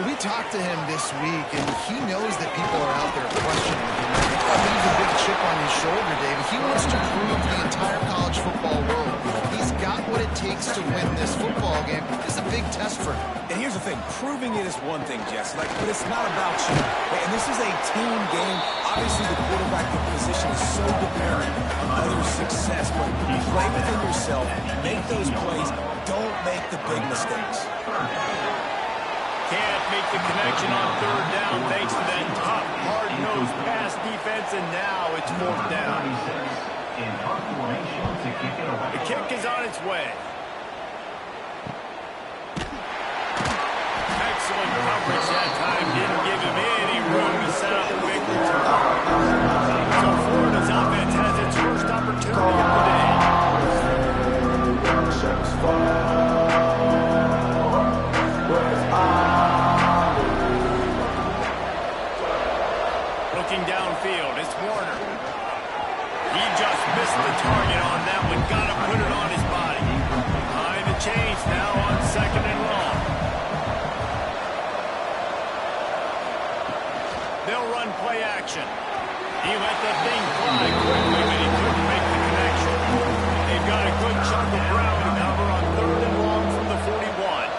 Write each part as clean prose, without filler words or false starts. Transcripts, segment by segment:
Well, we talked to him this week, and he knows that people are out there questioning him. I think he's a big chip on his shoulder, David. He wants to prove to the entire college football world he's got what it takes to win this football game. It's a big test for him. And here's the thing, proving it is one thing, Jess, but it's not about you. And this is a team game. Obviously, the quarterback position is so dependent on others' success, but play within yourself, make those plays, don't make the big mistakes. Can't make the connection on third down thanks to that tough, hard-nosed pass defense, and now it's fourth down. The kick is on its way. Excellent coverage that time. Didn't give him any room to set up a big return. So Florida's offense has its first opportunity of the day. Looking downfield, it's Warner. He just missed the target on that one. Got to put it on his body. Behind the chains now on second and long. They'll run play action. He let the thing fly quickly, but he couldn't make the connection. They've got a good chunk of ground to cover on third and long from the 41.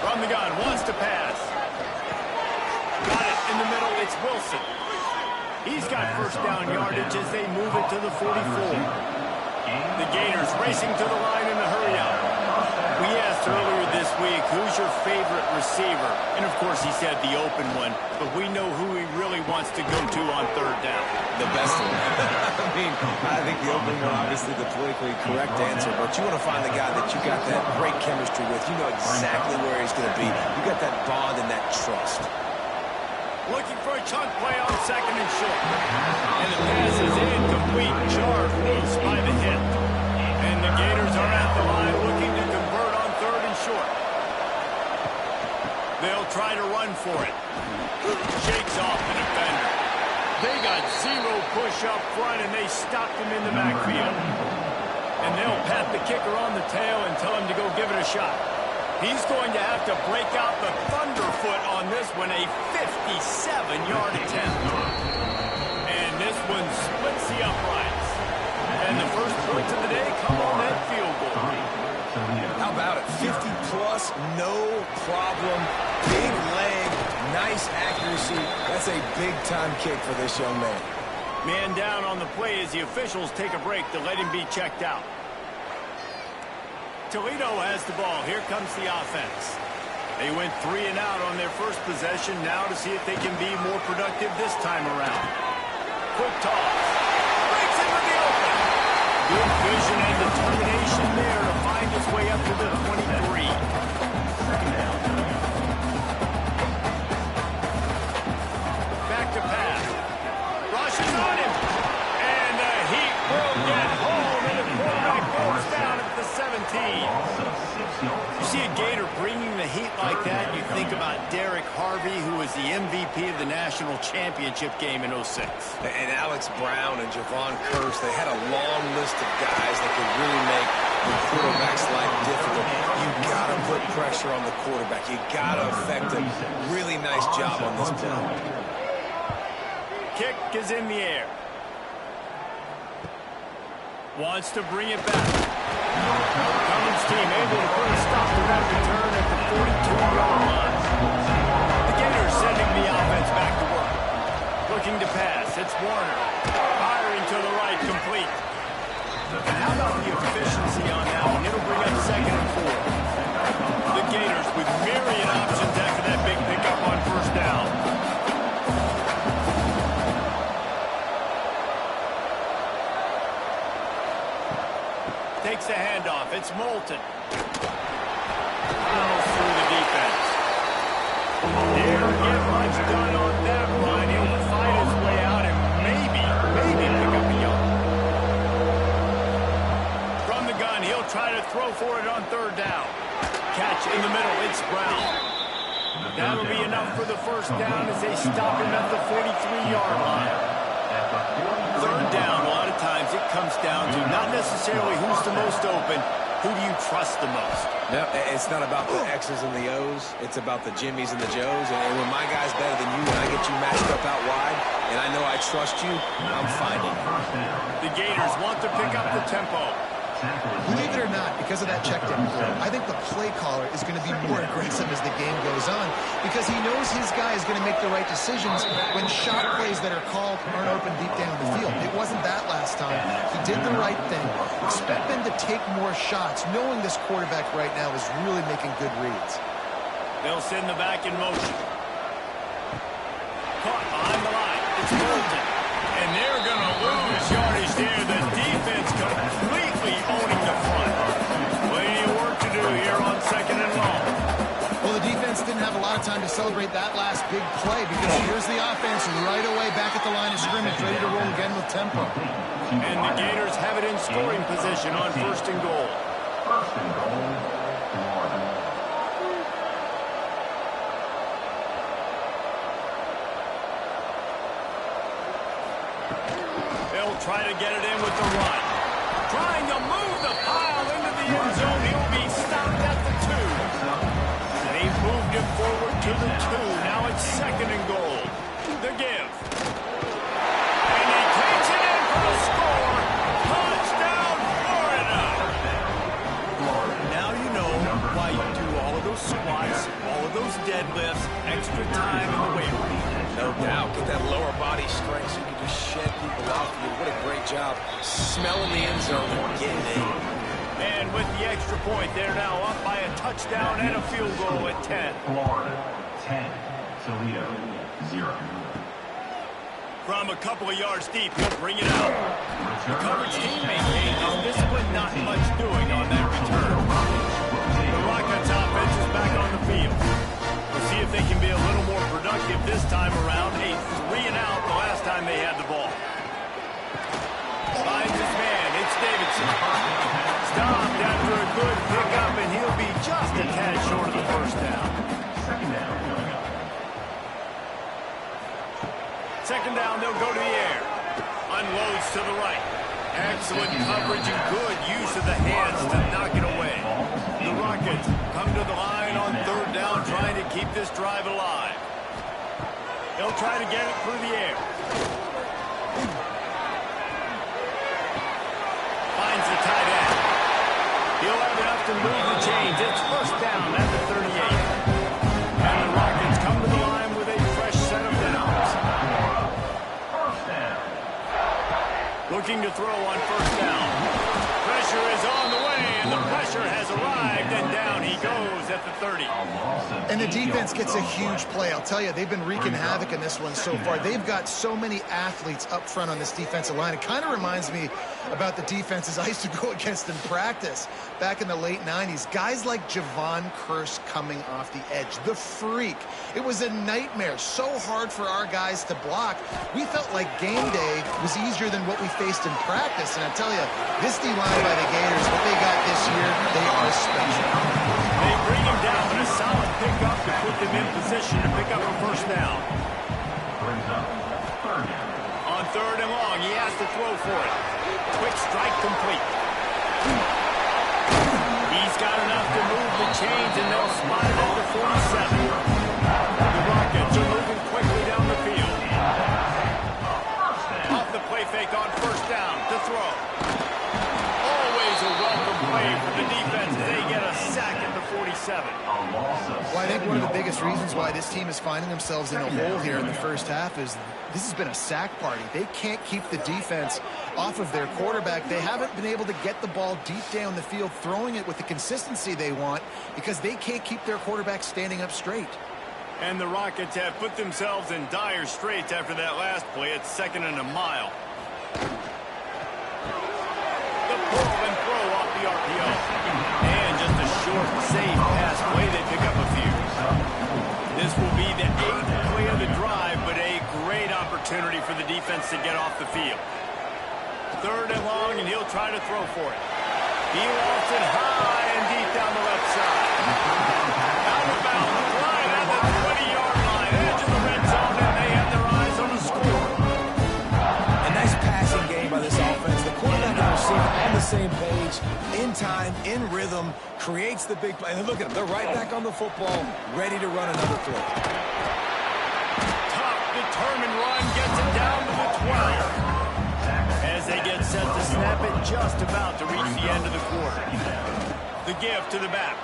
From the gun, wants to pass. Got it in the middle, it's Wilson. He's got first down yardage as they move it to the 44. The Gators racing to the line in a hurry up. We asked earlier this week, who's your favorite receiver? And of course he said the open one, but we know who he really wants to go to on third down. The best one. I think the open one, obviously the politically correct answer, but you want to find the guy that you got that great chemistry with. You know exactly where he's going to be. You got that bond and that trust. Looking for a chunk play on second and short. And the pass is incomplete. Jarred loose by the hit. And the Gators are at the line looking to convert on third and short. They'll try to run for it. Shakes off the defender. They got zero push up front, and they stopped him in the backfield. And they'll pat the kicker on the tail and tell him to go give it a shot. He's going to have to break out the thunderfoot on this one, a 57-yard attempt. And this one splits the uprights. And the first points of the day come on that field goal. How about it? 50-plus, no problem. Big leg, nice accuracy. That's a big-time kick for this young man. Man down on the play as the officials take a break to let him be checked out. Toledo has the ball. Here comes the offense. They went 3 and out on their first possession. Now to see if they can be more productive this time around. Quick toss. Breaks into the open. Good vision and determination there to find his way up to the 23. Back to pass. Rushes on him. And the heat will get home, and the quarterback goes down at the 17. You see a Gator bringing the heat like that, you think about Derek Harvey, who was the MVP of the national championship game in 06. And Alex Brown and Javon Curse, they had a long list of guys that could really make the quarterback's life difficult. You got to put pressure on the quarterback. You got to affect him. Really nice job on this play. Kick is in the air. Wants to bring it back. Cummins' team able to put a stop to that return at the 42-yard line. The Gators sending the offense back to work. Looking to pass. It's Warner. Firing to the right, complete. And how about the efficiency on that one? It'll bring up second and 4. The Gators with myriad options after that big pickup on first down. Takes the handoff. It's Moulton. Funnels through the defense. Didn't get much done on that run. He'll fight his way out and maybe pick up a yard. From the gun, he'll try to throw for it on third down. Catch in the middle. It's Brown. That'll be enough for the first down as they stop him at the 43-yard line. Third down, a lot of times it comes down to not necessarily who's the most open, Who do you trust the most? No, it's not about the X's and the O's. It's about the Jimmies and the Joes. And when my guy's better than you and I get you matched up out wide, and I know I trust you, I'm finding you. The Gators want to pick up the tempo. Believe it or not, because of that check down play, I think the play caller is going to be more aggressive as the game goes on because he knows his guy is going to make the right decisions when shot plays that are called aren't open deep down the field. It wasn't that last time. He did the right thing. Expect them to take more shots, knowing this quarterback right now is really making good reads. They'll send the back in motion. Caught behind the line. It's Bolton. And they're going to lose yardage there. The defense completely owning the front. Plenty of work to do here on 2nd and long. Well, the defense didn't have a lot of time to celebrate that last big play because here's the offense right away back at the line of scrimmage, ready to roll again with tempo. And the Gators have it in scoring position on 1st and goal. First and goal, Florida. They'll try to get it in with the run. Trying to move the pile into the end zone. He'll be stopped at the 2. They've moved him forward to the 2. Now it's 2nd and goal. The give. And he takes it in for the score. Touchdown, Florida. Now you know why you do all of those squats, all of those deadlifts, extra time in the weight room. No doubt. Get that lower body strength so you can just shed people off you. What a great job smelling the end zone and getting in. And with the extra point, they're now up by a touchdown and a field goal at 10. Florida, 10. Toledo, 0. From a couple of yards deep, he'll bring it out. The coverage team maintained his discipline, not much doing on that return. The Rockets offense is back on the field. We'll see if they can be a little more productive this time around. A 3 and out the last time they had the ball. Finds his man. It's Davidson. Stopped after a good pickup, and he'll be just a tad short of the first down. Second down coming up. 2nd down, they'll go to the air. Unloads to the right. Excellent coverage and good use of the hands to knock it away. The Rockets come to the line on 3rd down, trying to keep this drive alive. They'll try to get it through the air. Finds the tight end. He'll have enough to move the chains. It's 1st down at the 38. And the Rockets come to the line with a fresh set of downs. First down. Looking to throw on 1st down. Pressure is on the way, and the pressure has arrived, and down he goes at the 30. And the defense gets a huge play. I'll tell you, they've been wreaking havoc in this one so far. They've got so many athletes up front on this defensive line. It kind of reminds me about the defenses I used to go against in practice back in the late 90s. Guys like Javon Curse coming off the edge. The freak. It was a nightmare. So hard for our guys to block. We felt like game day was easier than what we faced in practice. And I tell you, this D-line by the Gators, what they got this year, they are special. They bring him down, but a solid pickup to put them in position to pick up a 1st down. Brings up 3rd down. On 3rd and long, he has to throw for it. Quick strike complete. He's got enough to move the chains, and they'll spot it at the 47. The Rockets are moving quickly down the field. Off the play fake on 1st down to throw. Always a welcome play for the defense. They get a sack at the 47. Well, I think one of the biggest reasons why this team is finding themselves in a hole here in the first half is this has been a sack party. They can't keep the defense off of their quarterback. They haven't been able to get the ball deep down the field, throwing it with the consistency they want because they can't keep their quarterback standing up straight. And the Rockets have put themselves in dire straits after that last play. It's 2nd and a mile. The pull and throw off the RPO. And just a short, safe pass play. They pick up a few. This will be the 8th play of the drive, but a great opportunity for the defense to get off the field. 3rd and long, and he'll try to throw for it. He wants it high and deep down the left side. Out of bounds, right at the 20-yard line, edge of the red zone, and they have their eyes on the score. A nice passing game by this offense. The quarterback and receiver on the same page, in time, in rhythm, creates the big play. And look at them. They're right back on the football, ready to run another play. Tough, determined run gets it down to the 12. As they get set to snap it, just about to reach the end of the quarter. The give to the back.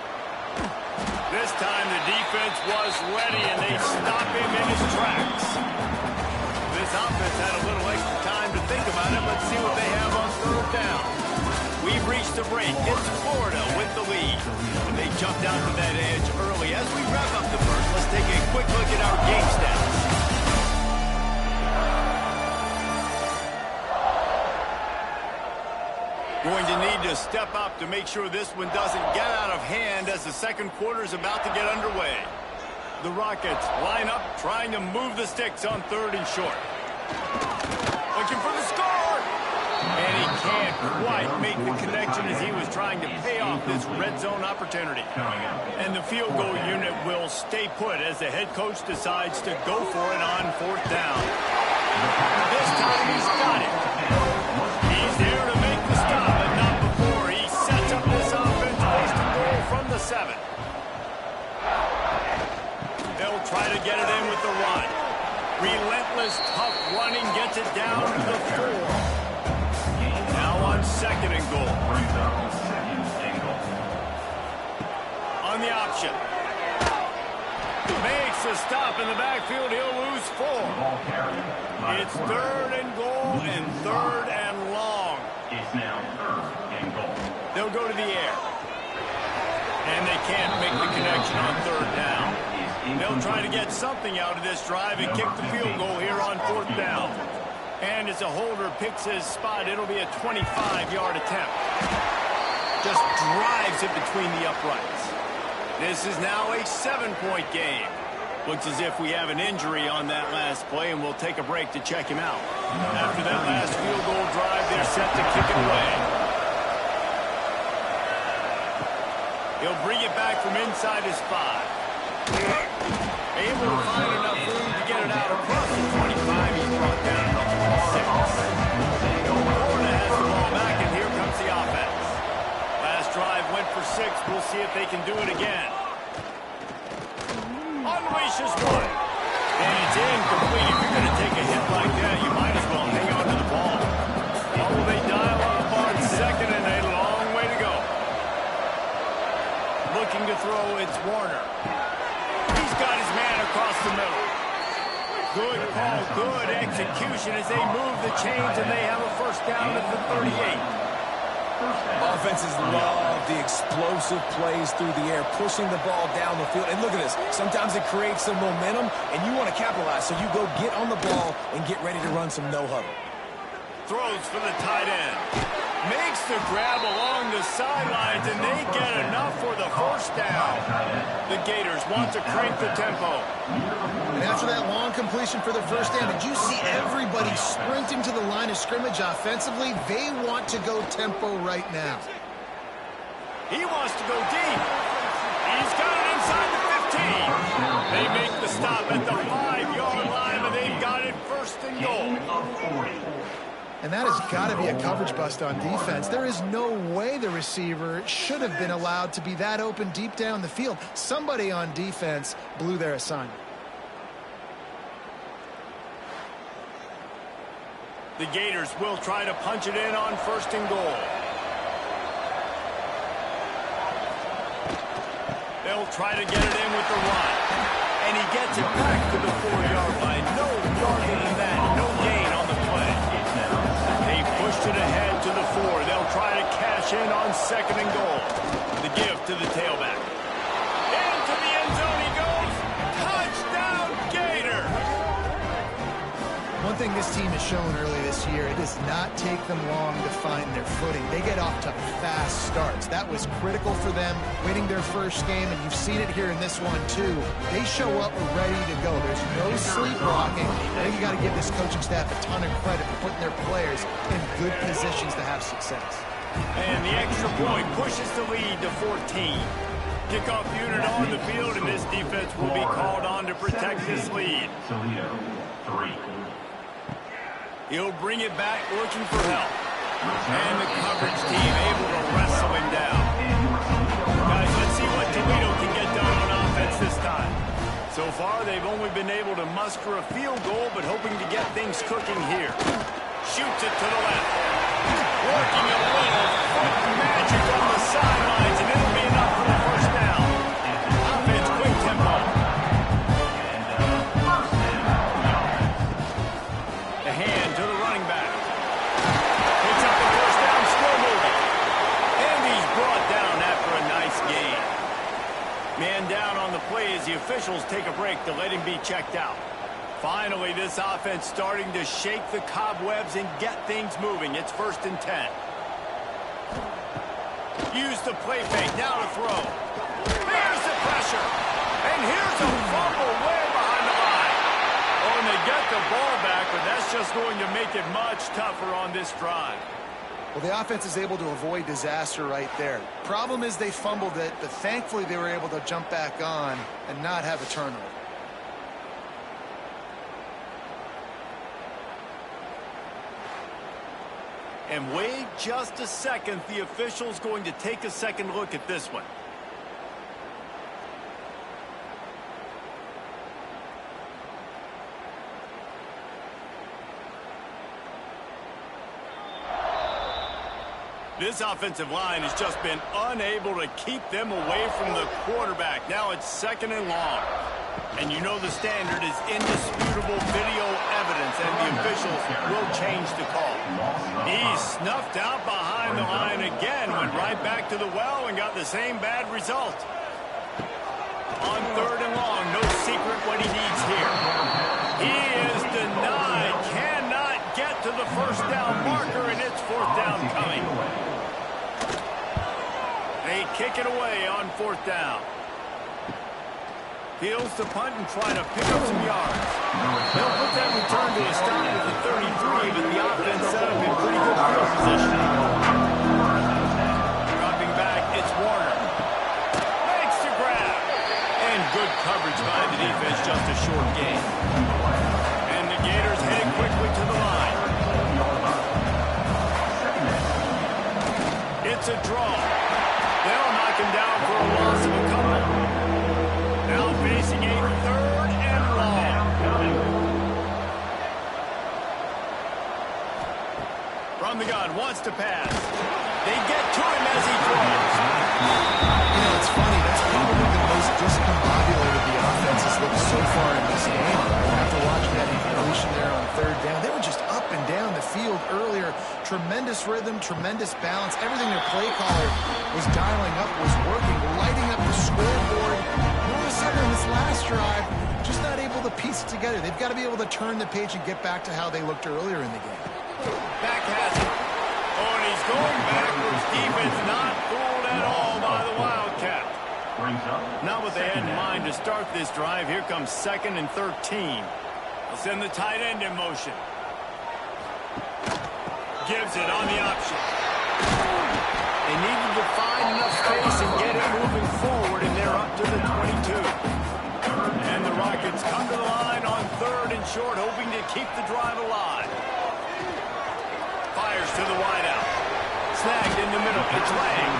This time the defense was ready, and they stop him in his tracks. This offense had a little extra time to think about it. Let's see what they have on third down. We've reached the break. It's Florida with the lead. And they jumped out to that edge early. As we wrap up the first, let's take a quick look at our game stats. Going to need to step up to make sure this one doesn't get out of hand as the second quarter is about to get underway. The Rockets line up, trying to move the sticks on third and short. Looking for the score! And he can't quite make the connection as he was trying to pay off this red zone opportunity. And the field goal unit will stay put as the head coach decides to go for it on fourth down. This time he's got it. He's there to make the stop, but not before he sets up this offense first and goal from the 7. They'll try to get it in with the run. Relentless, tough running gets it down to the 4. Now on second and goal. On the option. Makes a stop in the backfield. He'll lose 4. It's third and goal and third and long. It's now third and goal. They'll go to the air. And they can't make the connection on third down. They'll try to get something out of this drive and kick the field goal here on fourth down. And as a holder picks his spot, it'll be a 25-yard attempt. Just drives it between the uprights. This is now a 7-point game. Looks as if we have an injury on that last play, and we'll take a break to check him out. After that last field goal drive, they're set to kick it away. He'll bring it back from inside his 5. Able to find enough room to get it out across the 25. He's brought down to the 26. Florida has the ball back, and here comes the offense. Last drive went for 6. We'll see if they can do it again. Unleashes one. And it's incomplete. If you're going to take a hit like that, you might as well hang on to the ball. Or will they dial up on second, and a long way to go. Looking to throw, it's Warner. He's got his man across the middle. Good call, good execution as they move the chains, and they have a first down at the 38. Offenses love the explosive plays through the air, pushing the ball down the field. And look at this. Sometimes it creates some momentum, and you want to capitalize. So you go get on the ball and get ready to run some no-huddle. Throws for the tight end. Makes the grab along the sidelines, and they get enough for the first down. The Gators want to crank the tempo. And after that long completion for the first down, did you see everybody sprinting to the line of scrimmage offensively? They want to go tempo right now. He wants to go deep. He's got it inside the 15. They make the stop at the 5-yard line, and they've got it first and goal. And that has got to be a coverage bust on defense. There is no way the receiver should have been allowed to be that open deep down the field. Somebody on defense blew their assignment. The Gators will try to punch it in on first and goal. They'll try to get it in with the run. And he gets it back to the 4-yard line. No farther than that. No gain on the play. They pushed it ahead to the 4. They'll try to cash in on second and goal. The give to the tailback. Into the end zone he goes. Touchdown, Gator! One thing this team has shown early this year, it does not take them long to find their footing. They get off to fast starts. That was critical for them, winning their first game, and you've seen it here in this one too. They show up ready to go. There's no sleepwalking. I think you got to give this coaching staff a ton of credit for putting their players in good positions to have success. And the extra point pushes the lead to 14. Kickoff unit on the field, and this defense will be called on to protect this lead. Toledo, 3. He'll bring it back looking for help. And the coverage team able to wrestle him down. Guys, let's see what Toledo can get done on offense this time. So far, they've only been able to muster a field goal, but hoping to get things cooking here. Shoots it to the left. Working a little foot magic on the sidelines, and it'll be enough for the first down. Offense, quick tempo. The hand to the running back. Picks up the first down, still moving. And he's brought down after a nice gain. Man down on the play as the officials take a break to let him be checked out. Finally, this offense starting to shake the cobwebs and get things moving. It's 1st and 10. Use the play fake, now to throw. Here's the pressure. And here's a fumble way behind the line. Oh, and they get the ball back, but that's just going to make it much tougher on this drive. Well, the offense is able to avoid disaster right there. Problem is they fumbled it, but thankfully they were able to jump back on and not have a turnover. And wait just a second. The official's going to take a second look at this one. This offensive line has just been unable to keep them away from the quarterback. Now it's 2nd and long. And you know the standard is indisputable video evidence, and the officials will change the call. He's snuffed out behind the line again, went right back to the well and got the same bad result. On 3rd and long, no secret what he needs here. He is denied, cannot get to the first down marker, and it's 4th down coming. They kick it away on 4th down. Fields to punt and try to pick up some yards. They'll put that return to a stop at the 33, but the offense set up in pretty good field position. Dropping back, it's Warner. Makes the grab. And good coverage by the defense, just a short gain. And the Gators heading quickly to the line. It's a draw. They'll knock him down for a loss of a couple. Now facing a 3rd and long. From the gun, wants to pass. They get to him as he throws. You know, it's funny. That's probably the most discombobulated the offense has looked so far in this game. After watching that incompletion there on 3rd down, they were just up and down the field earlier. Tremendous rhythm, tremendous balance. Everything their play caller was dialing up was working, lighting up the scoreboard. All of a sudden, in this last drive, just not able to piece it together. They've got to be able to turn the page and get back to how they looked earlier in the game. Back has it. Oh, and he's going backwards. Defense not fooled at all by the Wildcat. Not what they had in mind to start this drive. Here comes 2nd and 13. They'll send the tight end in motion. Gives it on the option. They needed to find enough space and get it moving forward, and they're up to the 22. And the Rockets come to the line on 3rd and short, hoping to keep the drive alive. Fires to the wideout. Snagged in the middle. It's Lang.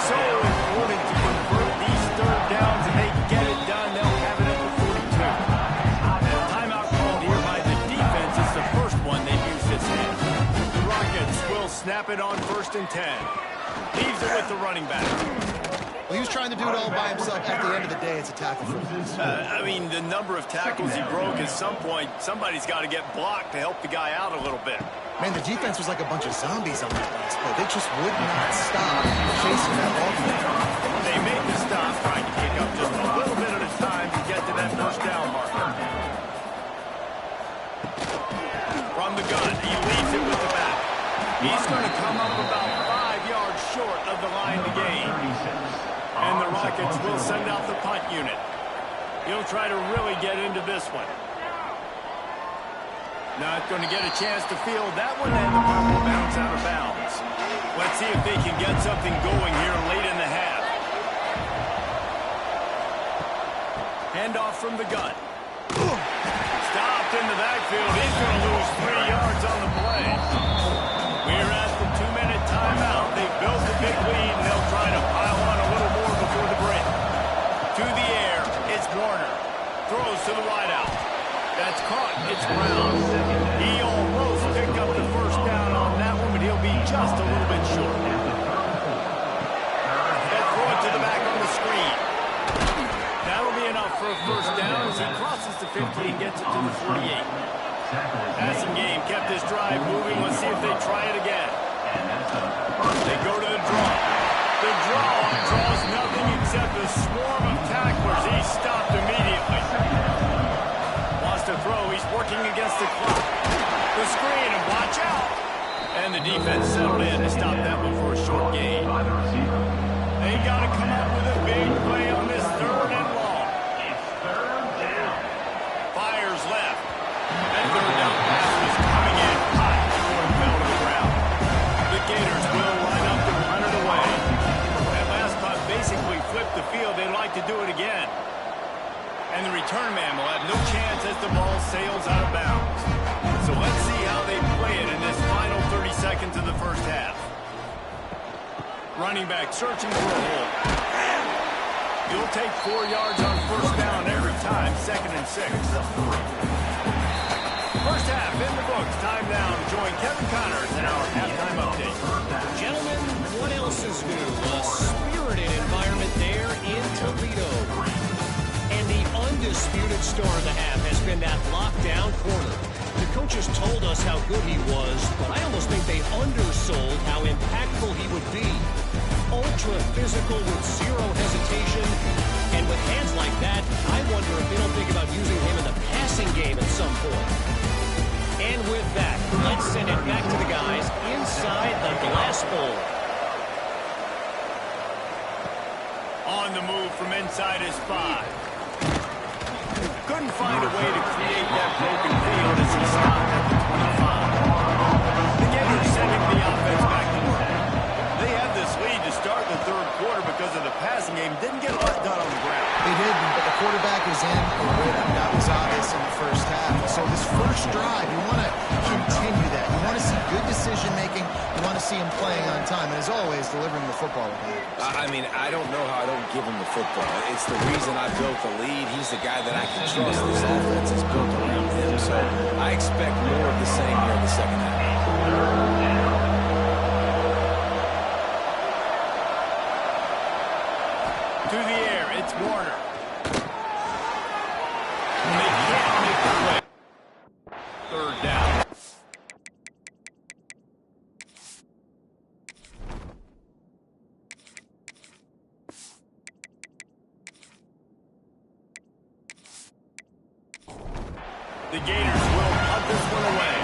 So important to convert these 3rd downs, and they get it done. They'll have it at the 42. Timeout called here by the defense. It's the first one they've used this game. The Rockets will snap it on 1st and 10. Leaves it with the running back. Well, he was trying to do it all by himself. At the end of the day, it's a tackle for him. I mean, the number of tackles he broke, at some point, somebody's got to get blocked to help the guy out a little bit. Man, the defense was like a bunch of zombies on that last play. They just would not stop chasing that ball. They made the stop, trying to kick up just a little bit at a time to get to that first down marker. From the gun, he leaves it with the back. He's going to come up about 5 yards short of the line to gain. And the Rockets will send out the punt unit. He'll try to really get into this one. Not going to get a chance to field that one, and the punt will bounce out of bounds. Let's see if they can get something going here late in the half. Handoff from the gun. Stopped in the backfield. He's going to lose 3 yards on the play. We're kept this drive moving. Let's see if they try it again. They go to the draw. The draw draws nothing except a swarm of tacklers. He's stopped immediately. Wants to throw. He's working against the clock. The screen, and watch out. And the defense settled in to stop that one for a short gain. They got to come up with a big play on this 3rd and long. It's 3rd down. Fires left. That 3rd down pass was coming in hot before it fell to the ground. The Gators will line up to run it away. That last punt basically flipped the field. They'd like to do it again. And the return man will have no chance as the ball sails out of bounds. So let's see how they play it in this final 30 seconds of the first half. Running back searching for a hole. You'll take 4 yards on first down every time, 2nd and 6. First half in the books. Time now to join Kevin Connors in our halftime update. Gentlemen, what else is new? A spirited environment there in Toledo. And the undisputed star of the half has been that lockdown corner. The coaches told us how good he was, but I almost think they undersold how impactful he would be. Ultra physical with zero hesitation. And with hands like that, I wonder if they don't think about using him in the passing game at some point. And with that, let's send it back to the guys inside the glass bowl. On the move from inside his 5. Couldn't find a way to create that broken field as he stopped at the 25. The Gators sending the offense back to work. They had this lead to start the 3rd quarter because of the passing game. Didn't get a lot done on the ground. They didn't, but the quarterback is in a rhythm. That was obvious in the first half. So this first drive, you want to continue that. You want to see good decision-making. You want to see him playing on time. And as always, delivering the football with accuracy. I mean, I don't know how I don't give him the football. It's the reason I built the lead. He's the guy that I can trust. This offense is built around him. So I expect more of the same here in the second half. To the air, it's Warner. They can't make the play. 3rd down. The Gators will punt this one away.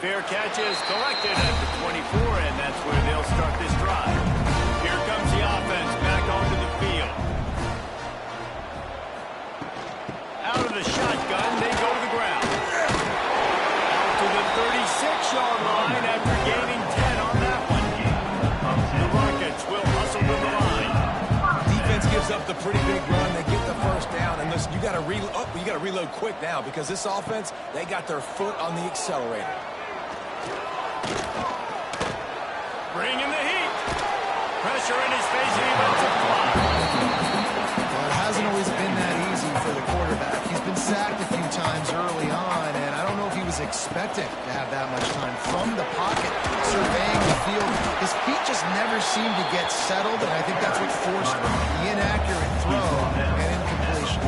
Fair catch is collected at the 24, and that's where they'll start this drive. Here comes the offense back onto the field. Out of the shotgun, they go to the ground. Out to the 36-yard line after gaining 10 on that one. The Rockets will hustle to the line. Defense gives up the pretty big run. They get the first down, and listen, you got to reload quick now because this offense, they got their foot on the accelerator. Bringing the heat. Pressure in his face, and he lets it fly. Well, it hasn't always been that easy for the quarterback. He's been sacked a few times early on, and I don't know if he was expecting to have that much time from the pocket, surveying the field. His feet just never seem to get settled, and I think that's what forced the inaccurate throw and incompletion.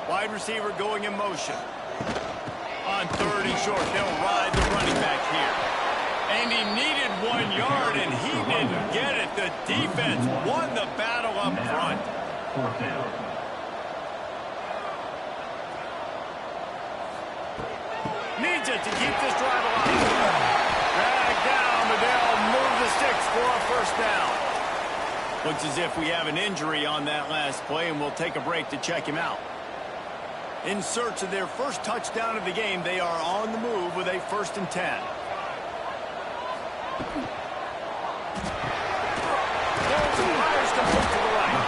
Wide receiver going in motion. On 3rd and short, they'll ride the running back here. And he needed 1 yard, and he didn't get it. The defense won the battle up front. 4th down. Needs it to keep this drive alive. Drag down, but they'll move the sticks for a first down. Looks as if we have an injury on that last play, and we'll take a break to check him out. In search of their first touchdown of the game, they are on the move with a 1st and 10. There's some fires complete to the right.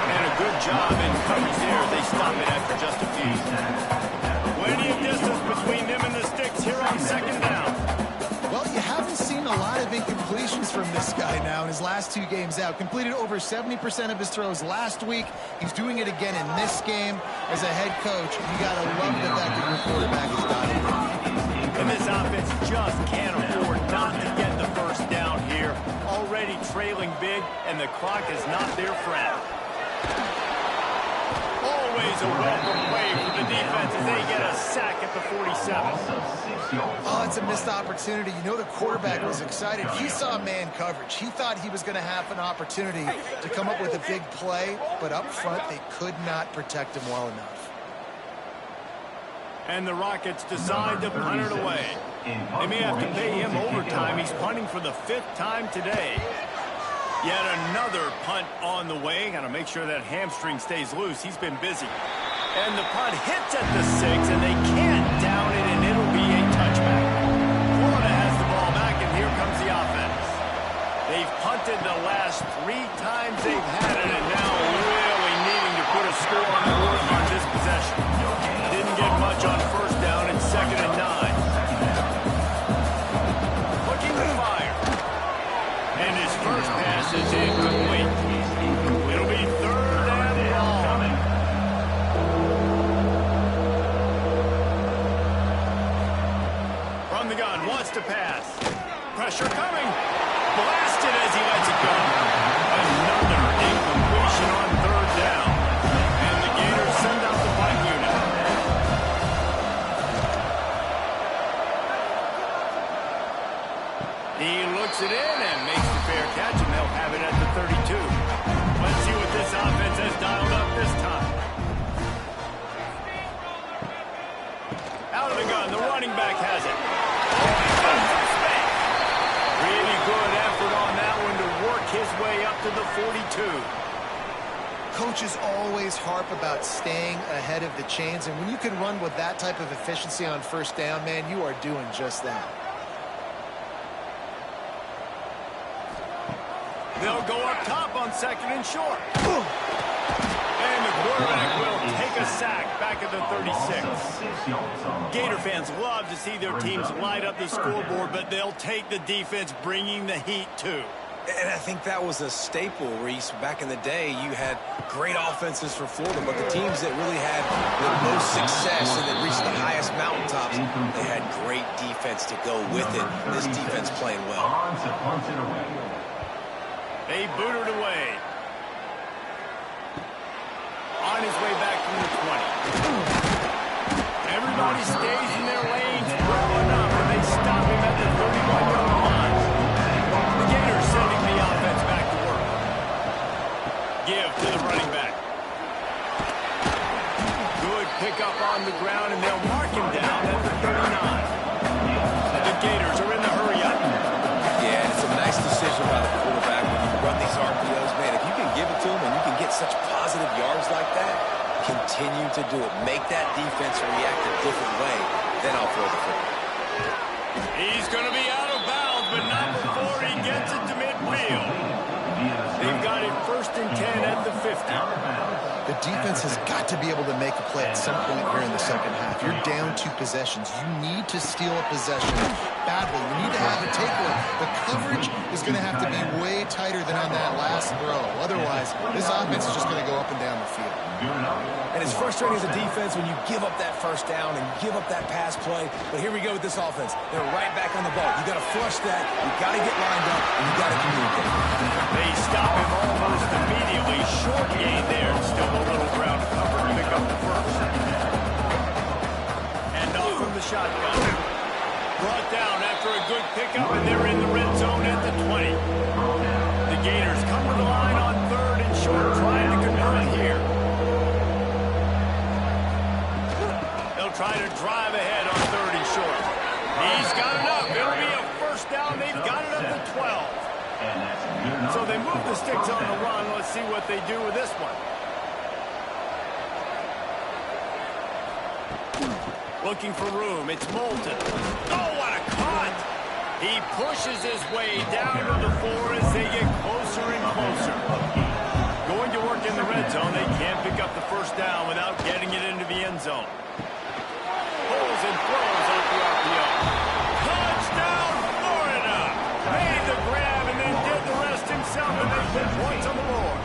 And a good job in coverage there. They stop it after just a few. Plenty of distance between them and the sticks here on 2nd down. Well, you haven't seen a lot of incompletions from this guy now in his last 2 games out. Completed over 70% of his throws last week. He's doing it again in this game. As a head coach, you got to love the fact that your quarterback is done. just can't afford not to get the first down here. Already trailing big, and the clock is not their friend. Always a welcome play for the defense as they get a sack at the 47. Oh, it's a missed opportunity. You know the quarterback was excited. He saw man coverage. He thought he was going to have an opportunity to come up with a big play, but up front they could not protect him well enough. And the Rockets decide to punt it away. They may have to pay him overtime. He's punting for the 5th time today. Yet another punt on the way. Got to make sure that hamstring stays loose. He's been busy. And the punt hits at the 6, and they can't down it, and it'll be a touchback. Florida has the ball back, and here comes the offense. They've punted the last 3 times they've had it, and now really needing to put a score on the board on this possession. Didn't get much on first down. It's 2nd and 9. Looking to fire. And his first pass is incomplete. It'll be 3rd and long. From the gun, wants to pass. Pressure coming. Blasted as he lets it go. Another incompletion on 3rd down. And the Gators send out the punt unit. He looks it in and makes the fair catch, and they'll have it at the 32. Let's see what this offense has dialed up this time. Out of the gun, the running back has it. Really good effort on that one to work his way up to the 42. Coaches always harp about staying ahead of the chains, and when you can run with that type of efficiency on first down, man, you are doing just that. They'll go up top on 2nd and short. And the quarterback will take a sack back at the 36. Gator fans love to see their teams light up the scoreboard, but they'll take the defense bringing the heat too. And I think that was a staple, Reese. Back in the day, you had great offenses for Florida, but the teams that really had the most success and that reached the highest mountaintops, they had great defense to go with it. This defense playing well. They boot it away. On his way back from the 20. Everybody stays in their lanes well enough, and they stop him at the 31-yard line. The Gators sending the offense back to work. Give to the running back. Good pickup on the ground, and they'll mark him down at the 39. The Gators are in the hurry-up. Yeah, it's a nice decision by the quarterback when you run these RPOs. Man, if you can give it to him and you can get such positive yards like that, continue to do it. Make that defense react a different way. Then I'll throw the football. He's going to be out of bounds, but not before he gets it to midfield. They've got it 1st and 10 at the 50. The defense has got to be able to make a play at some point here in the second half. You're down 2 possessions. You need to steal a possession badly. You need to have a takeaway. The coverage is going to have to be way tighter than on that last throw. Otherwise, this offense is just going to go up and down the field. And it's frustrating as a defense when you give up that first down and give up that pass play. But here we go with this offense. They're right back on the ball. You got to flush that. You got to get lined up, and you got to communicate. They stop him almost immediately. Short gain there. Still a little ground cover to pick up the first. And off from the shotgun. Brought down after a good pickup, and they're in the red zone at the 20. The Gators come to the line on 3rd and short, trying to convert here. They'll try to drive ahead on 3rd and short. He's got enough. It'll be a first down. They've got it up to 12. So they move the sticks on the run. Let's see what they do with this one. Looking for room. It's Moulton. Oh, what a cut! He pushes his way down to the 4 as they get closer and closer. Going to work in the red zone. They can't pick up the first down without getting it into the end zone. Pulls and throws off the RPO. Touchdown, Florida! Made the grab and then did the rest himself, and they put points on the board.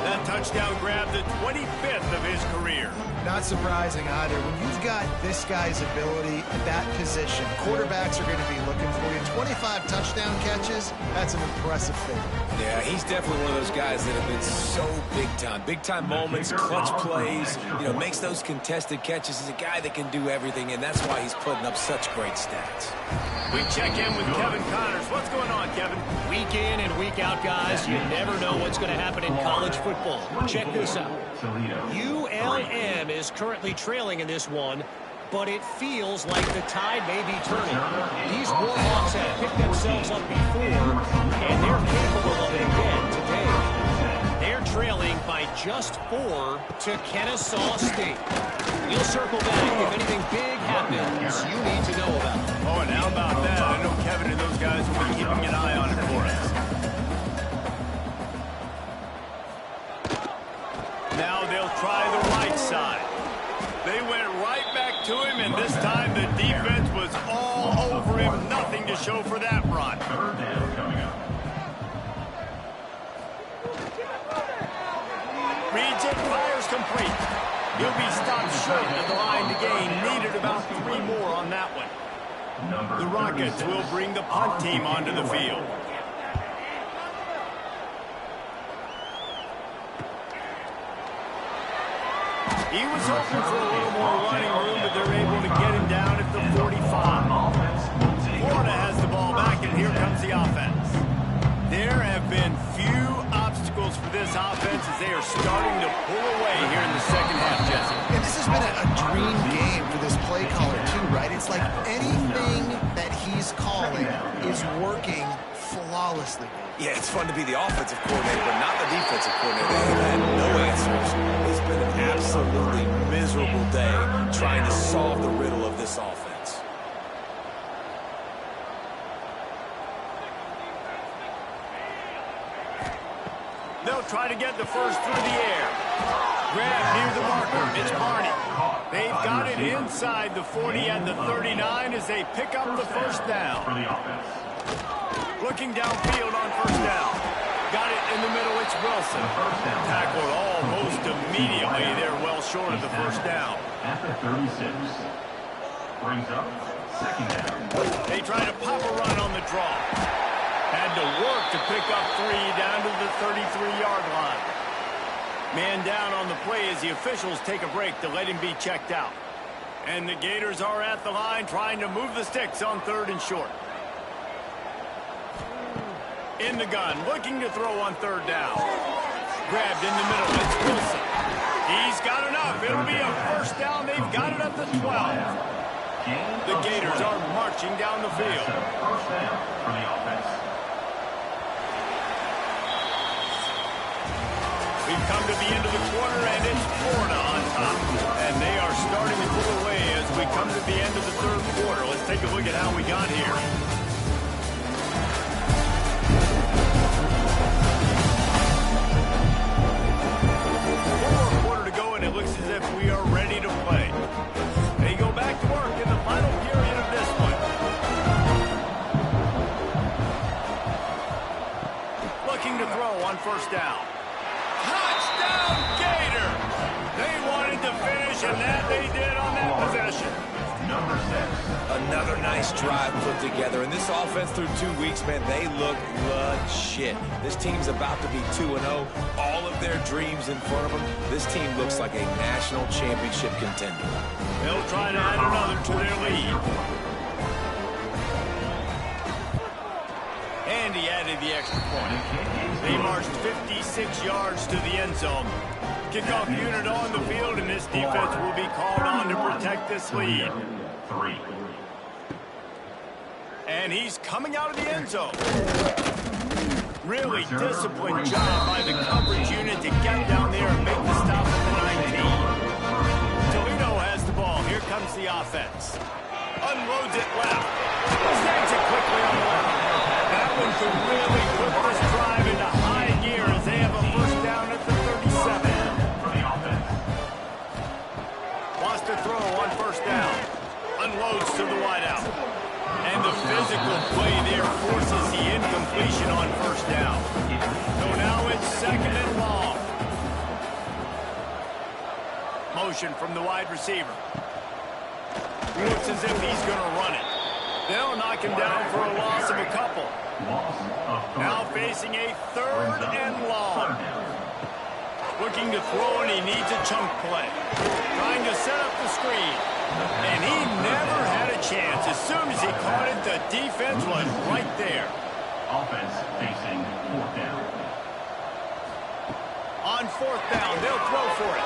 That touchdown grab, the 25th of his career. Not surprising either. When you've got this guy's ability at that position, quarterbacks are going to be looking for you. 25 touchdown catches, that's an impressive thing. Yeah, he's definitely one of those guys that have been so big time. Big time moments, clutch plays, makes those contested catches. He's a guy that can do everything, and that's why he's putting up such great stats. We check in with Kevin Connors. What's going on, Kevin? Week in and week out, guys, you never know what's going to happen in college football. Check this out. ULM is currently trailing in this one, but it feels like the tide may be turning. These Warhawks have picked themselves up before, and they're capable of it again today. They're trailing by just 4 to Kennesaw State. We'll circle back if anything big happens you need to know about. Oh, and how about that? I know Kevin and those guys will be keeping an eye on it for us. Now they'll try the right side. They went right back to him, and this time the defense was all over him. Nothing to show for that run. Third down coming up. Reads it, fires complete. He'll be stopped short of the line to gain. Needed about 3 more on that one. The Rockets will bring the punt team onto the field. He was hoping for a little more running room, but they're able to get him down at the 45. Florida has the ball back, and here comes the offense. There have been few obstacles for this offense as they are starting to pull away here in the second half, Jesse. And this has been a dream game for this play caller too, right? It's like anything that he's calling is working flawlessly. Yeah, it's fun to be the offensive coordinator, but not the defensive coordinator. They've had no answers. It's been an absolutely miserable day trying to solve the riddle of this offense. They'll try to get the first through the air. Grab near the marker. It's Barney. They've got it inside the 40 and the 39 as they pick up the first down. For the offense. Looking downfield on first down. Got it in the middle. It's Wilson. Tackled almost immediately. They're well short of the first down. At the 36. Brings up second down. They try to pop a run on the draw. Had to work to pick up 3 down to the 33-yard line. Man down on the play as the officials take a break to let him be checked out. And the Gators are at the line trying to move the sticks on 3rd and short. In the gun, looking to throw on 3rd down. Grabbed in the middle, it's Wilson. He's got enough. It'll be a first down. They've got it at the 12. The Gators are marching down the field. First down for the offense. We've come to the end of the quarter, and it's Florida on top. And they are starting to pull away as we come to the end of the 3rd quarter. Let's take a look at how we got here. It looks as if we are ready to play. They go back to work in the final period of this one. Looking to throw on first down. Touchdown, Gator! They wanted to finish, and that they did on that possession. Number 6. Another nice drive put together. And this offense through 2 weeks, man, they look legit. This team's about to be 2-0. All of their dreams in front of them. This team looks like a national championship contender. They'll try to add another to their lead. And he added the extra point. They marched 56 yards to the end zone. Kickoff unit on the field, and this defense will be called on to protect this lead. 3. And he's coming out of the end zone. Really disciplined job by the coverage unit to get down there and make the stop at the 19. Toledo has the ball. Here comes the offense. Unloads it left. Snags it quickly on the left. That one could really put this drive into high gear as they have a first down at the 37. Wants to throw on first down. Unloads to the wideout. And the physical play there forces the incompletion on first down. So now it's 2nd and long. motion from the wide receiver. Looks as if he's going to run it. They'll knock him down for a loss of a couple. Now facing a 3rd and long. Looking to throw, and he needs a chunk play. Trying to set up the screen. And he never had a chance. As soon as he caught it, the defense was right there. Offense facing 4th down. On 4th down, they'll throw for it.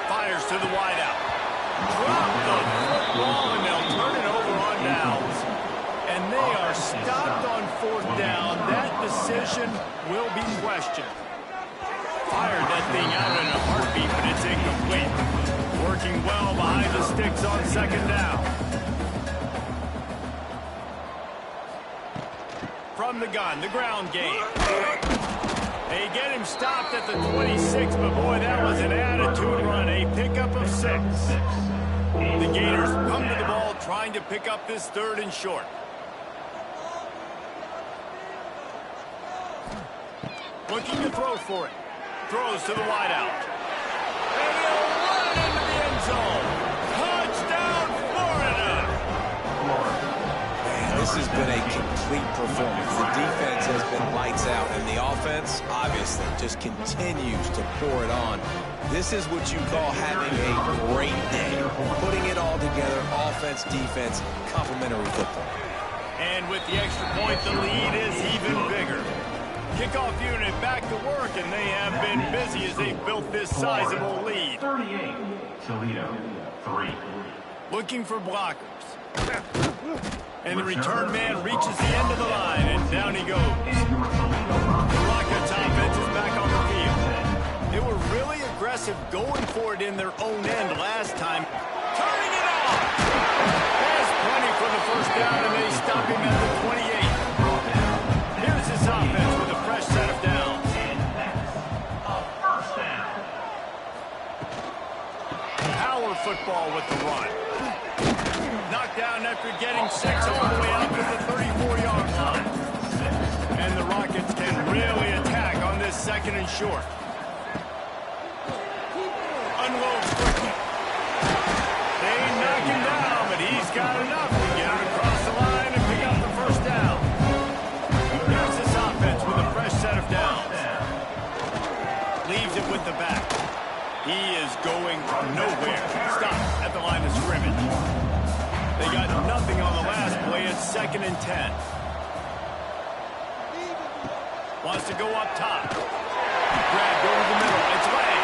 Fires to the wideout. Drop the football, and they'll turn it over on downs. And they are stopped on 4th down. That decision will be questioned. Fired that thing out in a heartbeat, but it's incomplete. Working well behind the sticks on 2nd down. From the gun, the ground game. They get him stopped at the 26, but boy, that was an attitude run. A pickup of 6. The Gators come to the ball trying to pick up this 3rd and short. Looking to throw for it. Throws to the wideout. And he'll run it into the end zone. Touchdown, Florida! Man, this has been a complete performance. The defense has been lights out, and the offense, obviously, just continues to pour it on. This is what you call having a great day. Putting it all together, offense, defense, complementary football. And with the extra point, the lead is even bigger. Kickoff unit back to work, and they have been busy as they've built this sizable lead. 38, Toledo, 3. Looking for blockers. And the return man reaches the end of the line, and down he goes. The Rockets offense is back on the field. They were really aggressive going for it in their own end last time. Turning it off! There's plenty for the 1st down, and they stop him at the 28. Here's his offense with a fresh set of downs. Power football with the run. Knocked down after getting 6 all the way out to the 34-yard line. And the Rockets can really attack on this 2nd and short. Unloads quickly. They knock him down, but he's got enough to get him across the line and pick up the 1st down. Here's this offense with a fresh set of downs. Leaves it with the back. He is going nowhere. Stopped at the line of scrimmage. They got nothing on the last play. It's 2nd and 10. Wants to go up top. Grabbed over the middle. It's Lang.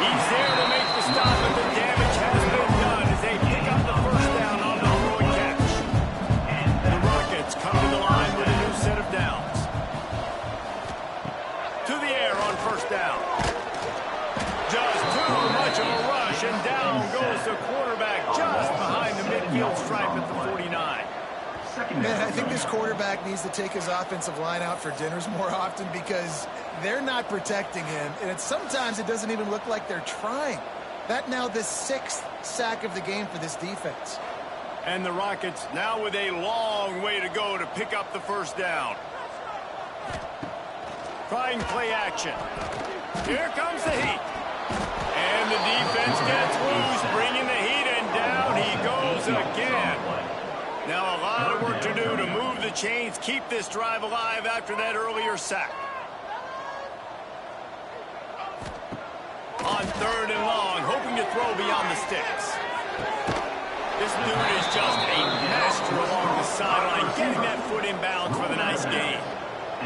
He's there to make the stop, but the damage has been done as they pick up the 1st down on the throwing catch. The Rockets come to the line with a new set of downs. To the air on 1st down. Just too much of a rush, and down goes the quarterback just behind the midfield stripe at the 49. Man, I think this quarterback needs to take his offensive line out for dinners more often because they're not protecting him, and sometimes it doesn't even look like they're trying. That now the 6th sack of the game for this defense. And the Rockets now with a long way to go to pick up the 1st down. Trying play action. Here comes the heat. And the defense gets loose, bringing the heat, and down he goes again. Now a lot of work to do to move the chains, keep this drive alive after that earlier sack. On 3rd and long, hoping to throw beyond the sticks. This dude is just a master along the sideline, getting that foot in bounds for the nice gain.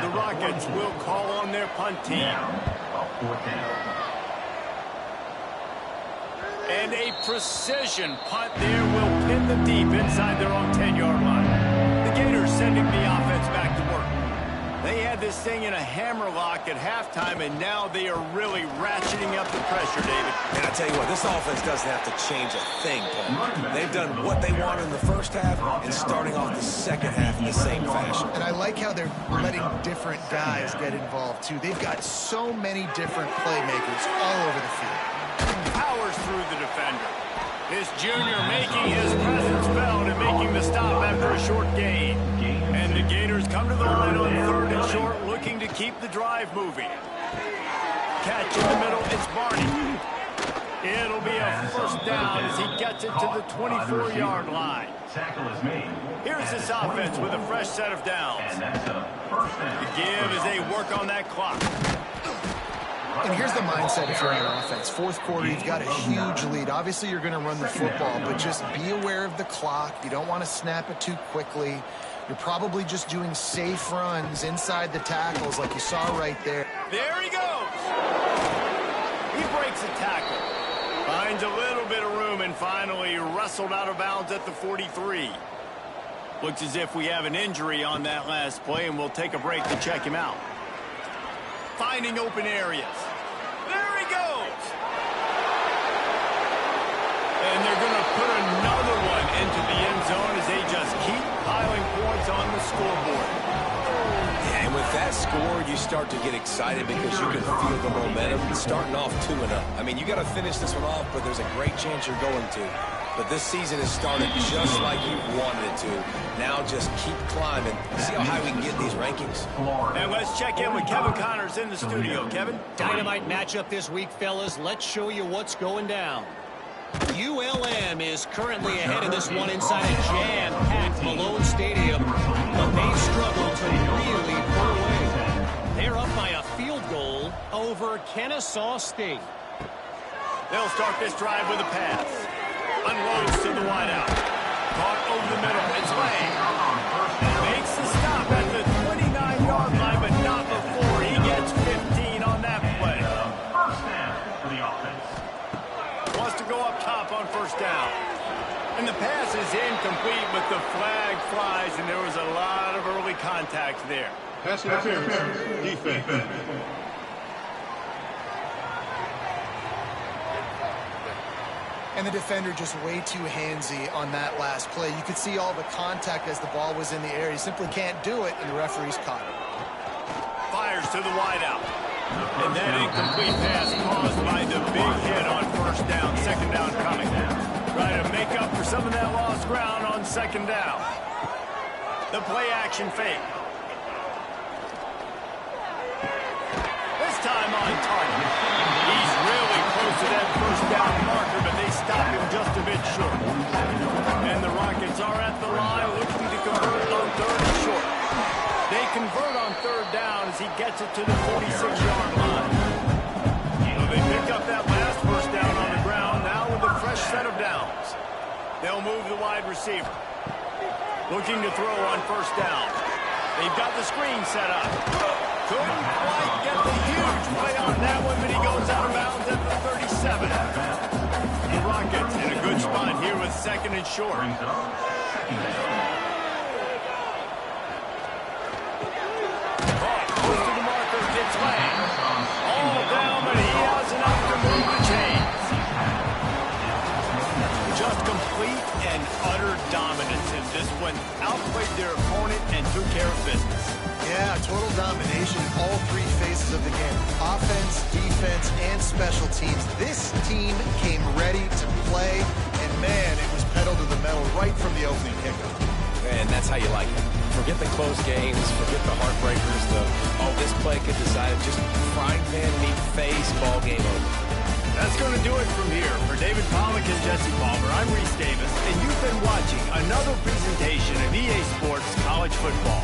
The Rockets will call on their punt team. And a precision punt there will pin them deep inside their own 10-yard line. The Gators sending the offense back to work. They had this thing in a hammer lock at halftime, and now they are really ratcheting up the pressure, David. And I tell you what, this offense doesn't have to change a thing, Paul. They've done what they wanted in the 1st half and starting off the 2nd half in the same fashion. And I like how they're letting different guys get involved, too. They've got so many different playmakers all over the field. Powers through the defender. This junior making his presence felt and making the stop after a short gain. And the Gators come to the line on 3rd and short, looking to keep the drive moving. Catch in the middle, it's Barney. It'll be a first down as he gets it to the 24-yard line. Tackle is made. Here's this offense with a fresh set of downs. And that's a first down. The give as they work on that clock. And here's the mindset if you're on offense. Fourth quarter, you've got a huge lead. Obviously, you're going to run the football, but just be aware of the clock. You don't want to snap it too quickly. You're probably just doing safe runs inside the tackles like you saw right there. There he goes. He breaks a tackle. Finds a little bit of room and finally wrestled out of bounds at the 43. Looks as if we have an injury on that last play, and we'll take a break to check him out. Finding open areas. There he goes. And they're going to put another one into the end zone as they just keep piling points on the scoreboard. Yeah, and with that score, you start to get excited because you can feel the momentum starting off 2-0. I mean, you got to finish this one off, but there's a great chance you're going to. But this season has started just like you wanted it to. Now just keep climbing. See how high we can get these rankings. And let's check in with Kevin Connors in the studio. Kevin? Dynamite matchup this week, fellas. Let's show you what's going down. ULM is currently ahead of this one inside a jam-packed Malone Stadium, but they struggle to really pull away. They're up by a field goal over Kennesaw State. They'll start this drive with a pass. Unloads to the wideout. Caught over the middle. It's Lang. Makes the stop at the 29-yard line, but not before he gets 15 on that play. First down for the offense. Wants to go up top on first down. And the pass is incomplete, but the flag flies, and there was a lot of early contact there. Pass interference. Defense. And the defender just way too handsy on that last play. You could see all the contact as the ball was in the air. He simply can't do it, and the referee's caught it. Fires to the wideout. And that incomplete pass caused by the big hit on first down. Second down coming. Trying to make up for some of that lost ground on second down. The play action fake. This time on target. He's really close to that first down marker, but they stop him just a bit short. And the Rockets are at the line looking to convert on third and short. They convert on third down as he gets it to the 46-yard line. So they pick up that last first down on the ground, now with a fresh set of downs. They'll move the wide receiver. Looking to throw on first down. They've got the screen set up. Couldn't quite get the huge play on that one, but he goes out of bounds at the 37. The Rockets in a good spot here with second and short. Brings up second down. Close to the marker, gets Lang. All down, but he has enough to move the chains. Just complete and utter dominance in this one. Outplayed their opponent and took care of business. Yeah, total domination in all three phases of the game. Offense, defense, and special teams. This team came ready to play, and man, it was pedal to the metal right from the opening kickoff. And that's how you like it. Forget the close games, forget the heartbreakers, this play could decide it. Just frying pan meat face, ball game over. That's going to do it from here. For David Pollack and Jesse Palmer, I'm Reese Davis, and you've been watching another presentation of EA Sports College Football.